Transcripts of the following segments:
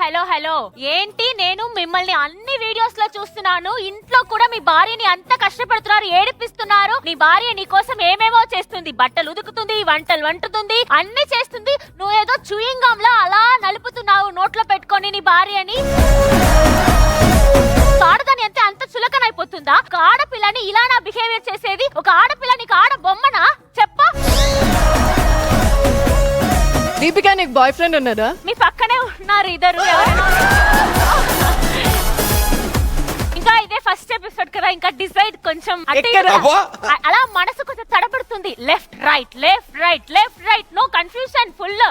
Hello ఏంటి నేను మిమ్మల్ని అన్ని వీడియోస్ లో చూస్తున్నాను. ఇంట్లో కూడా మీ భార్యని అంత కష్టపడుతున్నారు, ఏడిపిస్తున్నారు. నీ భార్య నీ కోసం ఏమేమో చేస్తుంది, బట్టలు ఉదుకుతుంది, వంటలు వండుతుంది, అన్ని చేస్తుంది. నువ్వేదో చూయింగ్ గమ్ లా అలా నలుపుతున్నావు నోట్లో పెట్టుకొని నీ భార్యని. ఆడదాని అంతే అంత చులకనైపోతుందా? ఒక ఆడపిల్లని ఇలా నా బిహేవియర్ చేసేది? ఒక ఆడపిల్ల నీకు ఆడ బొమ్మనా? చెప్ప దీపిక, నీకు బాయ్ ఫ్రెండ్ ఉన్నారా? మీ పక్కనే ఉన్నారు ఇద్దరు. ఇంకా ఇదే ఫస్ట్ ఎపిసోడ్ కదా, ఇంకా డిసైడ్ కొంచెం అలా మనసు కొంచెం తడబడుతుంది. Left right left right left right, no confusion full.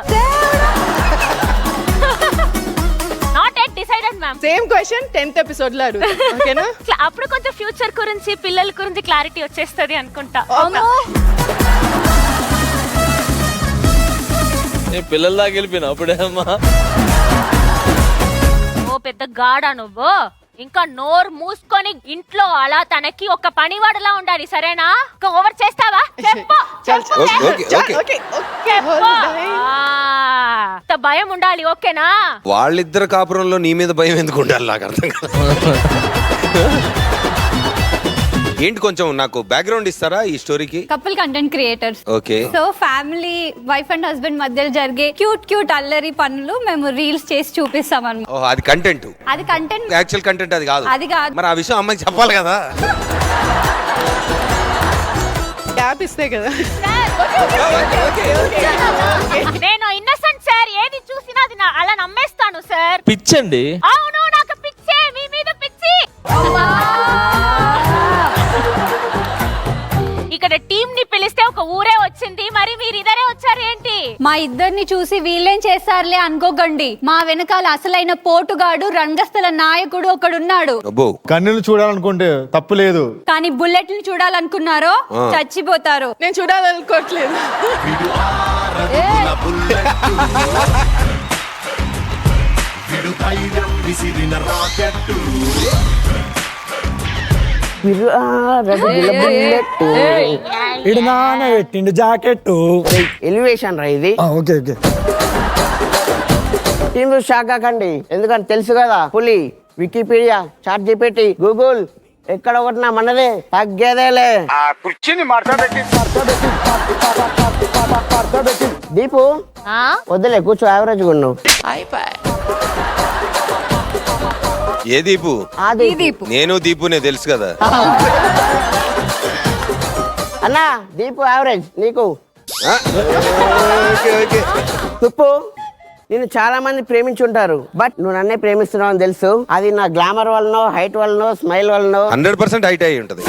Not at decided ma'am. Same question 10th episode లో అడుగు, ఓకేనా? అప్పుడు కొంచెం ఫ్యూచర్ గురించి పిల్లల గురించి క్లారిటీ వచ్చేస్తది అనుకుంటా. పిల్లల దాకా వెళ్ళిపోయినా అప్పుడేమ్మా. ఓ పెద్ద గాడా నువ్వు. ఇంకా నోరు మూసుకొని ఇంట్లో అలా తనకి ఒక పనివాడులా ఉండాలి, సరేనా? ఓవర్ చేస్తావా? చెప్పు. భయం ఉండాలి, ఓకేనా? వాళ్ళిద్దరు కాపురంలో నీ మీద భయం ఎందుకు ఉండాలి నాకు అర్థం కాదు. ఏంటి కొంచెం నాకు బ్యాక్గ్రౌండ్ ఇస్తారా ఈ స్టోరీకి? Couple content creators. Okay. So family wife and husband మధ్యలో జరిగే క్యూట్ అల్లరి పనులు మేము రీల్స్ చేసి చూపిస్తాం అన్నమాట. ఓహ్, అది కంటెంట్. అది కంటెంట్, యాక్చువల్ కంటెంట్ అది కాదు. అది కాదు. మరి ఆ విషయం అమ్మాయికి చెప్పాలి కదా. గ్యాప్ ఇస్తే కదా. నేను ఇన్నసెంట్ సార్, ఏది చూసినా అది అలా నమ్మేస్తాను సార్. పిచ్చండి. అవును, నాకు పిచ్చే, మీ మీద పిచ్చి. ఇక్కడ టీం ని పిలిస్తే ఒక ఊరే వచ్చింది, మరి మీరు ఇద్దరే వచ్చారు ఏంటి? మా ఇద్దరిని చూసి వీళ్ళేం చేస్తారులే అనుకోకండి. మా వెనకాల అసలైన పోటుగాడు రంగస్థల నాయకుడు ఒకడున్నాడు. కన్నులు చూడాలనుకుంటే తప్పు లేదు, కానీ బుల్లెట్ని చూడాలనుకున్నారో చచ్చిపోతారు. నేను చూడాలనుకోవట్లేదు. పెట్టిండు జాకెట్. ఎలివేషన్ రా ఇది. Okay okay. టీం షాక్ కాకండి, ఎందుకంటే తెలుసు కదా, పులి వికీపీడియా, చాట్ జీపీటీ, గూగుల్ ఎక్కడ ఒకటినా మనదే, తగ్గేదేలే. దీపు వద్దులే, కూర్చో, యావరేజ్ ఉన్నావు. ఏ దీపు? నేను దీపునే తెలుసు కదా. అన్నా దీపు యావరేజ్ నీకు. తుప్పు, నేను చాలా మంది ప్రేమించుంటారు, బట్ నువ్వు నన్నే ప్రేమిస్తున్నావు అని తెలుసు. అది నా గ్లామర్ వల్లనో, హైట్ వల్లనో, స్మైల్ వల్లనో. 100% హైట్ అయి ఉంటది.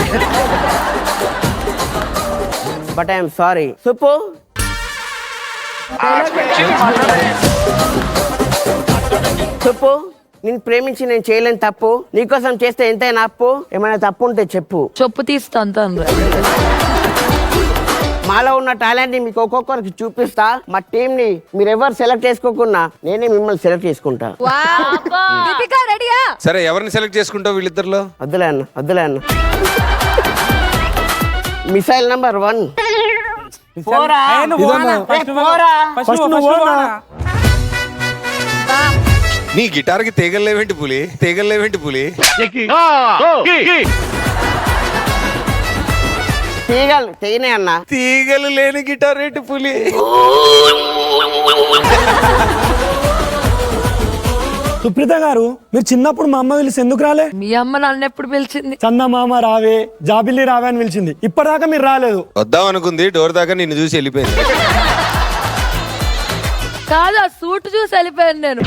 But I'm sorry సుప్పు. సుప్పు, నేను ప్రేమించి నేను చేయలేని తప్పు, నీకోసం చేస్తే ఎంతైనా అప్పు. ఏమైనా తప్పు ఉంటే చెప్పు. చెప్పు తీస్తా అంత. మాలో ఉన్న టాలెంట్ ని మీకు ఒక్కొక్కరికి చూపిస్తా. మా టీం ని మీరు ఎవరు సెలెక్ట్ చేసుకోకున్నా నేనే మిమ్మల్ని సెలెక్ట్ చేసుకుంటా. సరే, ఎవరిని సెలెక్ట్ చేసుకుంటావు వీళ్ళిద్దరిలో? వద్దులే అన్న. Missile number 1. నీ గిటార్ కి తీగలేవేంటి పులి? తీగలు తెగినాయి అన్న. తీగలు లేని గిటార్ ఏంటి పులి? సుప్రీత గారు, మీరు చిన్నప్పుడు మా అమ్మ పిలిచి ఎందుకు రాలే? మీ అమ్మ నన్ను ఎప్పుడు పిలిచింది? చందమామ రావే, జాబిల్లి రావే అని పిలిచింది. ఇప్పటిదాకా మీరు రాలేదు. వద్దాం అనుకుంది, డోర్ దాకా నిన్ను చూసి వెళ్ళిపోయింది. కాదు, ఆ సూట్ చూసి వెళ్ళిపోయాను నేను.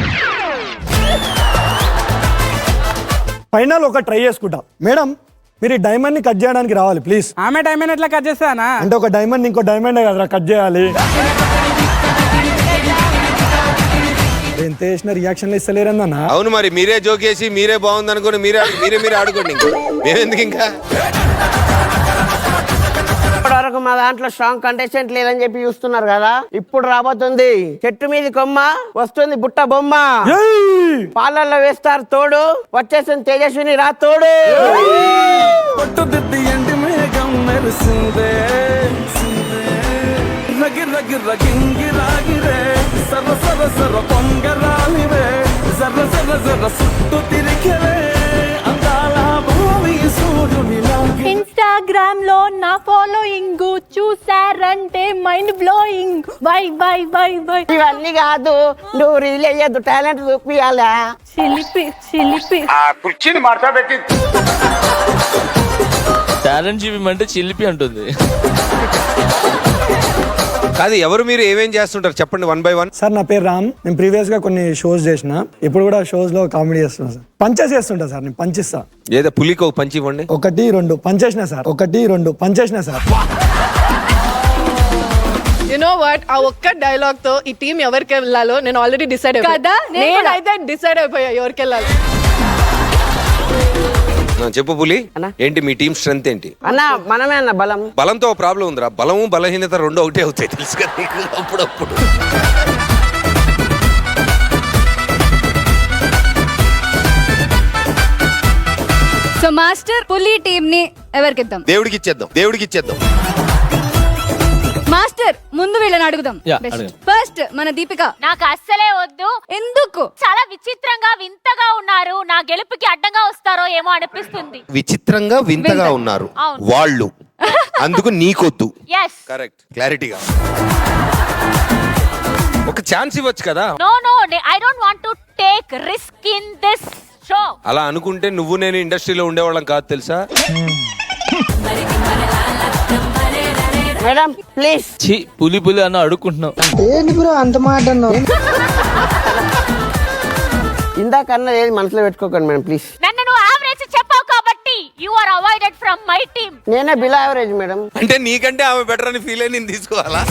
ఫైనల్ ఒక ట్రై చేసుకుంటా. మేడం, మీరు ఈ డైమండ్ ని కట్ చేయడానికి రావాలి ప్లీజ్. ఆమె డైమండ్ ఎట్లా కట్ చేస్తానా? అంటే ఒక డైమండ్ ఇంకో డైమండ్ కదరా కట్ చేయాలి. ఎంత చేసిన రియాక్షన్ ఇస్తలేరన్న. అవును, మరి మీరే జోక్ చేసి మీరే బాగుంది అనుకుని మీరే ఆడుకోండి. మేమెందుకు ఇంకా? ఇప్పటివరకు మా దాంట్లో స్ట్రాంగ్ కంటెస్టెంట్ లేదని చెప్పి చూస్తున్నారు కదా, ఇప్పుడు రాబోతుంది చెట్టు మీది కొమ్మ, వస్తుంది బుట్ట బొమ్మ. పాలల్లో వేస్తారు తోడు, వచ్చేసింది తేజస్విని రా తోడు. రగి రగి రగింగి రాగిరే సర సర సర పొంగరాలివే సర ఇన్స్టాగ్రామ్ లో నా ఫాలోయింగ్ చూసారంటే mind blowing by by by by. ఇవన్నీ కాదు, నువ్వు రీల్ అయ్యద్దు, టాలెంట్ చూపియాలా. చిలిపి చిలిపి టాలెంట్ చూపిమంటే చిలిపి అంటుంది. కాదు, ఎవరు మీరు ఏమేం చేస్తుంటారు చెప్పండి 1 by 1. సార్ నా పేరు రామ్. నేను ప్రీవియస్ గా కొన్ని షోస్ చేసిన, ఇప్పుడు కూడా షోస్ లో కామెడీ చేస్తున్నా సార్. పంచెస్ చేస్తుంటా సార్, నేను పంచిస్తా. ఏదో పులికి ఒక పంచి ఇవ్వండి. 1 2 పంచేసిన సార్. 1 2 పంచేసిన సార్. యు నో వాట్, ఆ ఒక్క డైలాగ్ తో ఈ టీం ఎవరికి వెళ్ళాలో నేను ఆల్రెడీ డిసైడ్ అయిపోయా కదా, నేను కూడా. నేనైతే డిసైడ్ అయిపోయా ఎవరికి వెళ్ళాలి. చెప్పు పులి, అన్నా. ఏంటి మీ టీం స్ట్రెంత్ ఏంటి? అన్న మనమే అన్న బలం. బలంతో ప్రాబ్లం ఉందిరా. బలము బలహీనత రెండు ఒకటే అవుతాయి, తెలుసు కదా నీకు అప్పుడప్పుడు. సో మాస్టర్ పులి టీం ని ఎవరికి ఇద్దాం? దేవుడికి ఇచ్చేద్దాం, దేవుడికి ఇచ్చేద్దాం. మాస్టర్ ముందు వీళ్ళని అడుగుదాం. యా, అడగండి. ఫస్ట్ మన దీపిక. నాకు అస్సలే వద్దు. ఎందుకు? చాలా విచిత్రంగా వింతగా ఉన్నారు. నా గెలుపుకి అడ్డంగా వస్తారో ఏమో అనిపిస్తుంది. విచిత్రంగా వింతగా ఉన్నారు అవును. వాళ్ళు, అందుకు నీకొద్దు. ఎస్. కరెక్ట్, క్లారిటీగా. ఒక ఛాన్స్ ఇవ్వచ్చు కదా. No no, I don't want to take risk in this show. అలా అనుకుంటే నువ్వు నేను ఇండస్ట్రీలో ఉండేవాళ్ళం కాదు తెలుసా. Madam please. ఛీ, పులి పులి అన్న అడుక్కుంటున్నావు. ఇందాకన్నా ఏది మనసులో పెట్టుకోకండి మేడం ప్లీజ్. నన్ను నువ్వు యావరేజ్ చెప్పావు కాబట్టి you are avoided from my team. నేనే బిలో యావరేజ్ మేడం. అంటే నీకంటే ఆమె బెటర్ అని ఫీల్ అయి నేను తీసుకోవాలా?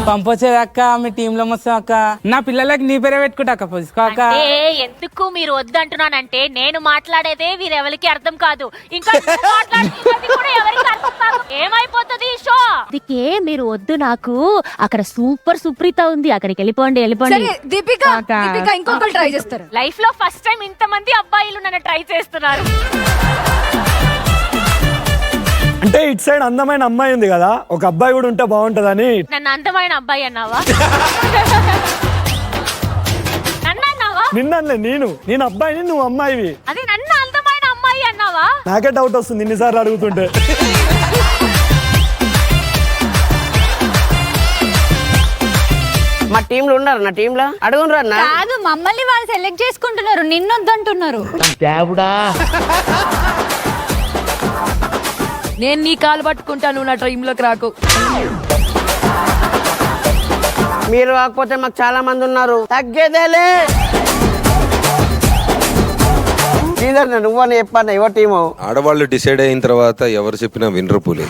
పంపొచ్చేది అక్క, మీ టీమ్ లో మొత్తం అక్క. నా పిల్లలకి నీ పేరే పెట్టుకుంటా అక్క, పోసుకో అక్క. అంటే ఎందుకు మీరు వద్దంటున్నానంటే నేను మాట్లాడేదే వీరెవరికి అర్థం కాదు. ఇంకా నువ్వు మాట్లాడుతున్నది కూడా ఎవరికి అర్థం కాదు. ఏమైపోతుంది ఈ షో? అందుకే మీరు వద్దు. నాకు అక్కడ సూపర్ సుప్రీత ఉంది, అక్కడికి వెళ్ళిపోండి వెళ్ళిపోండి. సరే దీపిక, దీపిక ఇంకొకరు ట్రై చేస్తారు. లైఫ్ లో ఫస్ట్ టైం ఇంతమంది అబ్బాయిలు నన్ను ట్రై చేస్తున్నారు. అంటే ఇటు సైడ్ అందమైన అమ్మాయి ఉంది కదా, ఒక అబ్బాయి కూడా ఉంటే బాగుంటదని. నన్ను అందమైన అబ్బాయి అన్నావా? నన్ను అన్నావా? నిన్నలే నేను అబ్బాయిని, నువ్వు అమ్మాయివి. అది నన్ను అందమైన అమ్మాయి అన్నావా? నాకే డౌట్ వస్తుంది ఇన్నిసార్లు అడుగుతుంటే. మా టీంలో ఉన్నారు, నా టీంలో అడుగునరా అన్న. కాదు, మమ్మల్ని వాళ్ళు సెలెక్ట్ చేసుకుంటున్నారు, నిన్నొద్దంటున్నారు. నేను నీ కాలు పట్టుకుంటాను, నా టీంలోకి రాకు. మీరు కాకపోతే మాకు చాలా మంది ఉన్నారు, తగ్గేదేలే. నువ్వని చెప్పాను ఎవరి టీము. ఆడవాళ్ళు డిసైడ్ అయిన తర్వాత ఎవరు చెప్పినా వినరు పులి.